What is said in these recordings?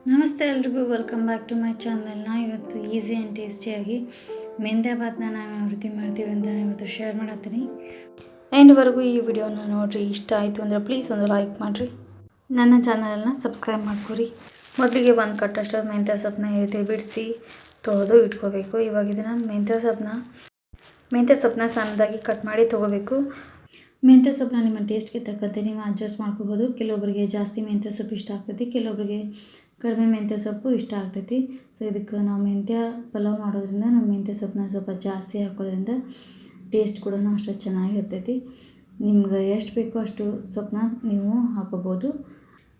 ನಮಸ್ತೆ ಎಲ್ರಿಗೂ, welcome back to my channel. ಇವತ್ತು ಈಸಿ ಆ್ಯಂಡ್ ಟೇಸ್ಟಿಯಾಗಿ ಮೆಂತ್ಯ ಭಾತ್ನ ನಾವು ಯಾವ ರೀತಿ ಮಾಡ್ತೀವಿ ಅಂತ ಇವತ್ತು ಶೇರ್ ಮಾಡತ್ತೀನಿ. ಎಂಡ್ವರೆಗೂ ಈ ವಿಡಿಯೋನ ನೋಡಿರಿ. ಇಷ್ಟ ಆಯಿತು ಅಂದರೆ ಪ್ಲೀಸ್ ಒಂದು ಲೈಕ್ ಮಾಡಿರಿ, ನನ್ನ ಚಾನಲನ್ನು ಸಬ್ಸ್ಕ್ರೈಬ್ ಮಾಡ್ಕೊರಿ. ಮೊದಲಿಗೆ ಒಂದು ಕಟ್ಟಷ್ಟು ಮೆಂತ್ಯ ಸೊಪ್ಪನ್ನ ಈ ರೀತಿ ಬಿಡಿಸಿ ತೊಳೆದು ಇಟ್ಕೋಬೇಕು. ಇವಾಗ ಇದನ್ನು ಮೆಂತ್ಯ ಸೊಪ್ಪನ್ನ ಸಣ್ಣದಾಗಿ ಕಟ್ ಮಾಡಿ ತೊಗೋಬೇಕು. ಮೆಂತ್ಯ ಸೊಪ್ಪನ್ನ ನಿಮ್ಮ ಟೇಸ್ಟ್ಗೆ ತಕ್ಕಂತೆ ನೀವು ಅಡ್ಜಸ್ಟ್ ಮಾಡ್ಕೋಬೋದು. ಕೆಲವೊಬ್ಬರಿಗೆ ಜಾಸ್ತಿ ಮೆಂತ್ಯ ಸೊಪ್ಪು ಇಷ್ಟ ಆಗ್ತೈತಿ, ಕೆಲವೊಬ್ಬರಿಗೆ ಕಡಿಮೆ ಮೆಂತ್ಯ ಸೊಪ್ಪು ಇಷ್ಟ ಆಗ್ತೈತಿ. ಸೊ ಇದಕ್ಕೆ ನಾವು ಮೆಂತ್ಯ ಪಲಾವ್ ಮಾಡೋದ್ರಿಂದ ನಾವು ಮೆಂತ್ಯ ಸೊಪ್ಪನ್ನ ಸ್ವಲ್ಪ ಜಾಸ್ತಿ ಹಾಕೋದ್ರಿಂದ ಟೇಸ್ಟ್ ಕೂಡ ಅಷ್ಟು ಚೆನ್ನಾಗಿರ್ತೈತಿ. ನಿಮ್ಗೆ ಎಷ್ಟು ಬೇಕೋ ಅಷ್ಟು ಸೊಪ್ಪನ್ನ ನೀವು ಹಾಕೋಬೋದು.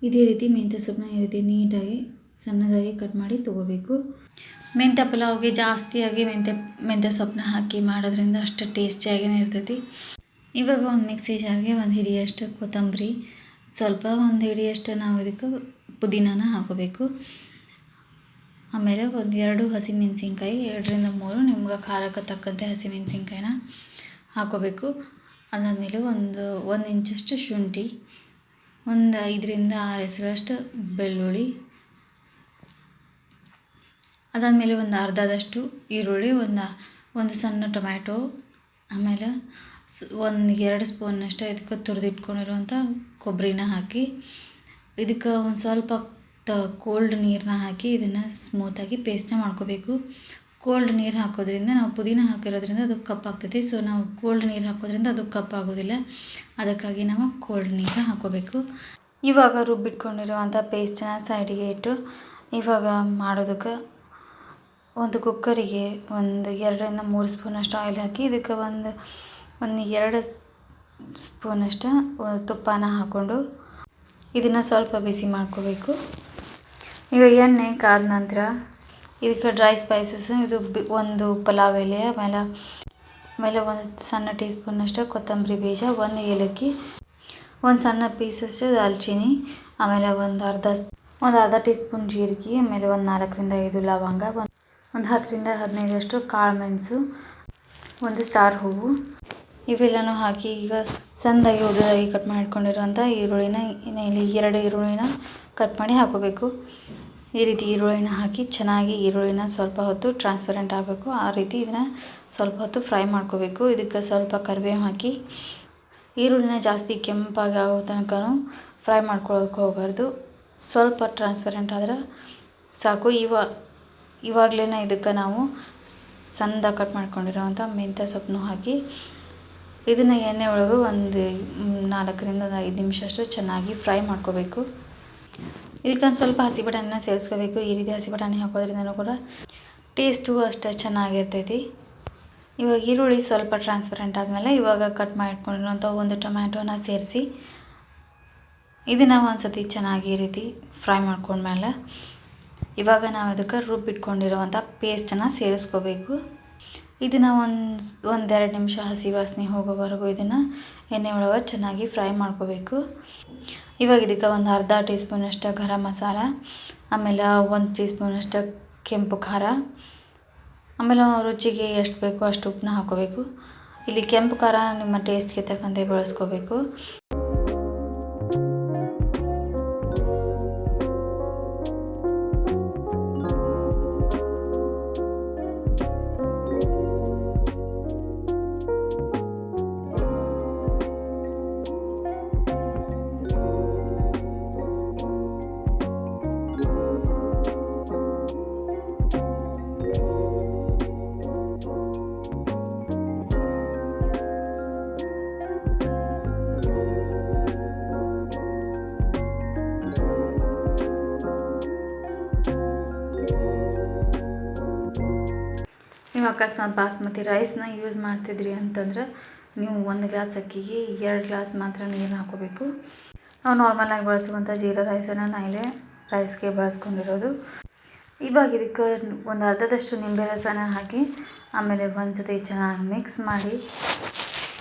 ಇದೇ ರೀತಿ ಮೆಂತ್ಯ ಸೊಪ್ಪನ್ನ ಈ ರೀತಿ ನೀಟಾಗಿ ಸಣ್ಣದಾಗಿ ಕಟ್ ಮಾಡಿ ತೊಗೋಬೇಕು. ಮೆಂತ್ಯ ಪಲಾವ್ಗೆ ಜಾಸ್ತಿಯಾಗಿ ಮೆಂತ್ಯ ಸೊಪ್ಪನ್ನ ಹಾಕಿ ಮಾಡೋದ್ರಿಂದ ಅಷ್ಟು ಟೇಸ್ಟಿಯಾಗಿಯೇ ಇರ್ತೈತಿ. ಇವಾಗ ಒಂದು ಮಿಕ್ಸಿ ಜಾರ್ಗೆ ಒಂದು ಹಿಡಿಯಷ್ಟು ಕೊತ್ತಂಬರಿ, ಸ್ವಲ್ಪ ಒಂದು ಹಿಡಿಯಷ್ಟು ನಾವು ಇದಕ್ಕೆ ಪುದೀನಾನ ಹಾಕೋಬೇಕು. ಆಮೇಲೆ ಒಂದು 2 ಹಸಿಮೆಣಸಿನ್ಕಾಯಿ, 2ರಿಂದ 3 ನಿಮ್ಗೆ ಖಾರಕ್ಕೆ ತಕ್ಕಂತೆ ಹಸಿಮೆಣಸಿನ್ಕಾಯಿನ ಹಾಕೋಬೇಕು. ಅದಾದಮೇಲೆ ಒಂದು ಇಂಚಷ್ಟು ಶುಂಠಿ, ಒಂದು 5ರಿಂದ 6 ಎಸಳಷ್ಟು ಬೆಳ್ಳುಳ್ಳಿ, ಅದಾದಮೇಲೆ ಒಂದು ಅರ್ಧದಷ್ಟು ಈರುಳ್ಳಿ, ಒಂದು ಸಣ್ಣ ಟೊಮ್ಯಾಟೊ, ಆಮೇಲೆ ಒಂದು 2 ಸ್ಪೂನಷ್ಟು ಇದಕ್ಕೆ ತುರಿದಿಟ್ಕೊಂಡಿರುವಂಥ ಕೊಬ್ಬರಿನ ಹಾಕಿ ಇದಕ್ಕೆ ಒಂದು ಸ್ವಲ್ಪ ಕೋಲ್ಡ್ ನೀರನ್ನ ಹಾಕಿ ಇದನ್ನು ಸ್ಮೂತಾಗಿ ಪೇಸ್ಟ್ನ ಮಾಡ್ಕೋಬೇಕು. ಕೋಲ್ಡ್ ನೀರು ಹಾಕೋದ್ರಿಂದ ನಾವು ಪುದೀನ ಹಾಕಿರೋದ್ರಿಂದ ಅದು ಕಪ್ಪಾಗ್ತೈತಿ. ಸೊ ನಾವು ಕೋಲ್ಡ್ ನೀರು ಹಾಕೋದ್ರಿಂದ ಅದು ಕಪ್ಪಾಗೋದಿಲ್ಲ, ಅದಕ್ಕಾಗಿ ನಾವು ಕೋಲ್ಡ್ ನೀರು ಹಾಕೋಬೇಕು. ಇವಾಗ ರುಬ್ಬಿಟ್ಕೊಂಡಿರುವಂಥ ಪೇಸ್ಟನ್ನ ಸೈಡಿಗೆ ಇಟ್ಟು ಇವಾಗ ಮಾಡೋದಕ್ಕೆ ಒಂದು ಕುಕ್ಕರಿಗೆ ಒಂದು 2ರಿಂದ 3 ಸ್ಪೂನಷ್ಟು ಆಯಿಲ್ ಹಾಕಿ ಇದಕ್ಕೆ ಒಂದು 2 ಸ್ಪೂನಷ್ಟು ತುಪ್ಪನ ಹಾಕ್ಕೊಂಡು ಇದನ್ನು ಸ್ವಲ್ಪ ಬಿಸಿ ಮಾಡ್ಕೋಬೇಕು. ಈಗ ಎಣ್ಣೆ ಕಾದ ನಂತರ ಇದಕ್ಕೆ ಡ್ರೈ ಸ್ಪೈಸಸ್, ಇದು ಒಂದು ಪಲಾವ್ ಎಲೆ, ಆಮೇಲೆ ಒಂದು ಸಣ್ಣ ಟೀ ಸ್ಪೂನಷ್ಟು ಕೊತ್ತಂಬರಿ ಬೀಜ, ಒಂದು ಏಲಕ್ಕಿ, ಒಂದು ಸಣ್ಣ ಪೀಸಷ್ಟು ದಾಲ್ಚಿನ್ನಿ, ಆಮೇಲೆ ಒಂದು ಅರ್ಧ ಟೀ ಸ್ಪೂನ್ ಜೀರಿಗೆ, ಆಮೇಲೆ ಒಂದು 4ರಿಂದ 5 ಲವಂಗ, ಒಂದು 10ರಿಂದ 15 ಕಾಳು ಮೆಣಸು, ಒಂದು ಸ್ಟಾರ್ ಹೂವು, ಇವೆಲ್ಲನೂ ಹಾಕಿ ಈಗ ಸಣ್ಣದಾಗಿ ಉದ್ದದಾಗಿ ಕಟ್ ಮಾಡಿಕೊಂಡಿರುವಂಥ ಈರುಳ್ಳಿನ ಇಲ್ಲಿ 2 ಈರುಳ್ಳಿನ ಕಟ್ ಮಾಡಿ ಹಾಕೋಬೇಕು. ಈ ರೀತಿ ಈರುಳ್ಳಿನ ಹಾಕಿ ಚೆನ್ನಾಗಿ ಈರುಳ್ಳಿನ ಸ್ವಲ್ಪ ಹೊತ್ತು ಟ್ರಾನ್ಸ್ಪರೆಂಟ್ ಆಗಬೇಕು. ಆ ರೀತಿ ಇದನ್ನು ಸ್ವಲ್ಪ ಹೊತ್ತು ಫ್ರೈ ಮಾಡ್ಕೋಬೇಕು. ಇದಕ್ಕೆ ಸ್ವಲ್ಪ ಕರಿಬೇವು ಹಾಕಿ ಈರುಳ್ಳಿನ ಜಾಸ್ತಿ ಕೆಂಪಾಗಿ ಆಗೋ ತನಕ ಫ್ರೈ ಮಾಡ್ಕೊಳ್ಳೋಕೆ ಹೋಗಬಾರ್ದು. ಸ್ವಲ್ಪ ಟ್ರಾನ್ಸ್ಪರೆಂಟ್ ಆದ್ರೆ ಸಾಕು. ಇವಾಗಲೇ ಇದಕ್ಕೆ ನಾವು ಸಣ್ಣದಾಗಿ ಕಟ್ ಮಾಡ್ಕೊಂಡಿರೋವಂಥ ಮೆಂತ್ಯ ಸೊಪ್ಪನ್ನು ಹಾಕಿ ಇದನ್ನು ಎಣ್ಣೆ ಒಳಗೆ ಒಂದು 4ರಿಂದ 5 ನಿಮಿಷ ಅಷ್ಟು ಚೆನ್ನಾಗಿ ಫ್ರೈ ಮಾಡ್ಕೋಬೇಕು. ಇದಕ್ಕೆ ಸ್ವಲ್ಪ ಹಸಿ ಬಟಾಣಿನ ಸೇರಿಸ್ಕೋಬೇಕು. ಈ ರೀತಿ ಹಸಿ ಬಟಾಣಿ ಹಾಕೋದ್ರಿಂದನೂ ಕೂಡ ಟೇಸ್ಟು ಅಷ್ಟು ಚೆನ್ನಾಗಿರ್ತೈತಿ. ಇವಾಗ ಈರುಳ್ಳಿ ಸ್ವಲ್ಪ ಟ್ರಾನ್ಸ್ಪರೆಂಟ್ ಆದಮೇಲೆ ಇವಾಗ ಕಟ್ ಮಾಡಿಟ್ಕೊಂಡಿರೋಂಥ ಒಂದು ಟೊಮ್ಯಾಟೋನ ಸೇರಿಸಿ ಇದನ್ನು ಒಂದು ಸತಿ ಚೆನ್ನಾಗಿ ಈ ರೀತಿ ಫ್ರೈ ಮಾಡ್ಕೊಂಡ್ಮೇಲೆ ಇವಾಗ ನಾವು ಇದಕ್ಕೆ ರುಬ್ಬಿಟ್ಕೊಂಡಿರೋವಂಥ ಪೇಸ್ಟನ್ನು ಸೇರಿಸ್ಕೋಬೇಕು. ಇದನ್ನು ಒಂದು 2 ನಿಮಿಷ ಹಸಿ ವಾಸನೆ ಹೋಗೋವರೆಗೂ ಇದನ್ನು ಎಣ್ಣೆ ಒಳಗೆ ಚೆನ್ನಾಗಿ ಫ್ರೈ ಮಾಡ್ಕೋಬೇಕು. ಇವಾಗ ಇದಕ್ಕೆ ಒಂದು ಅರ್ಧ ಟೀ ಸ್ಪೂನಷ್ಟು ಗರಂ ಮಸಾಲ, ಆಮೇಲೆ 1 ಟೀ ಸ್ಪೂನಷ್ಟು ಕೆಂಪು ಖಾರ, ಆಮೇಲೆ ರುಚಿಗೆ ಎಷ್ಟು ಬೇಕೋ ಅಷ್ಟು ಉಪ್ಪನ್ನ ಹಾಕೋಬೇಕು. ಇಲ್ಲಿ ಕೆಂಪು ಖಾರ ನಿಮ್ಮ ಟೇಸ್ಟ್ಗೆ ತಕ್ಕಂತೆ ಬಳಸ್ಕೋಬೇಕು. ನೀವು ಅಕಸ್ಮಾತ್ ಬಾಸ್ಮತಿ ರೈಸ್ನ ಯೂಸ್ ಮಾಡ್ತಿದ್ರಿ ಅಂತಂದ್ರೆ ನೀವು 1 ಗ್ಲಾಸ್ ಅಕ್ಕಿಗೆ 2 ಗ್ಲಾಸ್ ಮಾತ್ರ ನೀರು ಹಾಕೋಬೇಕು. ನಾವು ನಾರ್ಮಲಾಗಿ ಬಳಸುವಂಥ ಜೀರಾ ರೈಸನ್ನು ನಾಯಿಲೆ ರೈಸ್ಗೆ ಬಳಸ್ಕೊಂಡಿರೋದು. ಇವಾಗ ಇದಕ್ಕೆ ಒಂದು ಅರ್ಧದಷ್ಟು ನಿಂಬೆ ರಸನ ಹಾಕಿ ಆಮೇಲೆ ಒಂದು ಸತಿ ಚೆನ್ನಾಗಿ ಮಿಕ್ಸ್ ಮಾಡಿ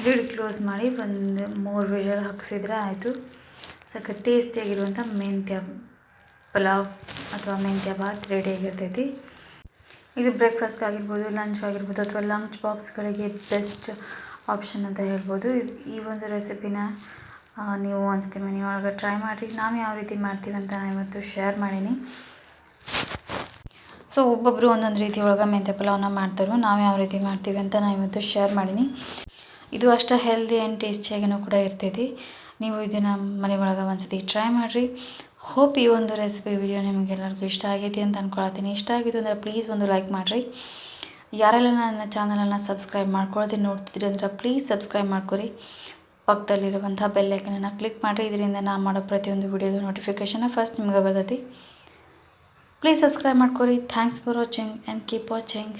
ಲಿಡ್ ಕ್ಲೋಸ್ ಮಾಡಿ ಒಂದು 3 ವಿಷಲ್ ಹಾಕಿಸಿದ್ರೆ ಆಯಿತು. ಸಾಕು, ಟೇಸ್ಟಿಯಾಗಿರುವಂಥ ಮೆಂತ್ಯ ಪಲಾವ್ ಅಥವಾ ಮೆಂತ್ಯ ಭಾತ್ ರೆಡಿಯಾಗಿರ್ತೈತಿ. ಇದು ಬ್ರೇಕ್ಫಾಸ್ಟ್ ಆಗಿರ್ಬೋದು, ಲಂಚ್ ಆಗಿರ್ಬೋದು, ಅಥವಾ ಲಂಚ್ ಬಾಕ್ಸ್ಗಳಿಗೆ ಬೆಸ್ಟ್ ಆಪ್ಷನ್ ಅಂತ ಹೇಳ್ಬೋದು. ಈ ಒಂದು ರೆಸಿಪಿನ ನೀವು ಒಂದ್ಸತಿ ಮನೆಯೊಳಗೆ ಟ್ರೈ ಮಾಡಿರಿ. ನಾವು ಯಾವ ರೀತಿ ಮಾಡ್ತೀವಿ ಅಂತ ನಾನು ಇವತ್ತು ಶೇರ್ ಮಾಡೀನಿ. ಸೊ ಒಬ್ಬೊಬ್ಬರು ಒಂದೊಂದು ರೀತಿ ಒಳಗೆ ಮೆಂತ್ಯ ಪಲಾವ್ನ ಮಾಡ್ತಾರೆ. ನಾವು ಯಾವ ರೀತಿ ಮಾಡ್ತೀವಿ ಅಂತ ನಾನು ಇವತ್ತು ಶೇರ್ ಮಾಡೀನಿ. ಇದು ಅಷ್ಟು ಹೆಲ್ದಿ ಆ್ಯಂಡ್ ಟೇಸ್ಟಿಯಾಗಿನೂ ಕೂಡ ಇರ್ತೈತಿ. ನೀವು ಇದನ್ನು ಮನೆ ಒಳಗೆ ಒಂದ್ಸತಿ ಟ್ರೈ ಮಾಡಿರಿ. ಹೋಪ್ ಈ ಒಂದು ರೆಸಿಪಿ ವಿಡಿಯೋ ನಿಮಗೆಲ್ಲರಿಗೂ ಇಷ್ಟ ಆಗೈತಿ ಅಂತ ಅಂದ್ಕೊಳ್ತೀನಿ. ಇಷ್ಟ ಆಗಿತ್ತು ಅಂದರೆ ಪ್ಲೀಸ್ ಒಂದು ಲೈಕ್ ಮಾಡಿರಿ. ಯಾರೆಲ್ಲ ನನ್ನ ಚಾನಲನ್ನು ಸಬ್ಸ್ಕ್ರೈಬ್ ಮಾಡ್ಕೊಳ್ತೀನಿ ನೋಡ್ತಿದ್ರಿ ಅಂದ್ರೆ ಪ್ಲೀಸ್ ಸಬ್ಸ್ಕ್ರೈಬ್ ಮಾಡ್ಕೊರಿ. ಪಕ್ಕದಲ್ಲಿರುವಂಥ ಬೆಲ್ ಐಕನನ್ನು ಕ್ಲಿಕ್ ಮಾಡಿರಿ. ಇದರಿಂದ ನಾನು ಮಾಡೋ ಪ್ರತಿಯೊಂದು ವಿಡಿಯೋದ ನೋಟಿಫಿಕೇಷನ್ ಫಸ್ಟ್ ನಿಮ್ಗೆ ಬರ್ತೈತಿ. ಪ್ಲೀಸ್ ಸಬ್ಸ್ಕ್ರೈಬ್ ಮಾಡ್ಕೊರಿ. Thanks for watching and keep watching.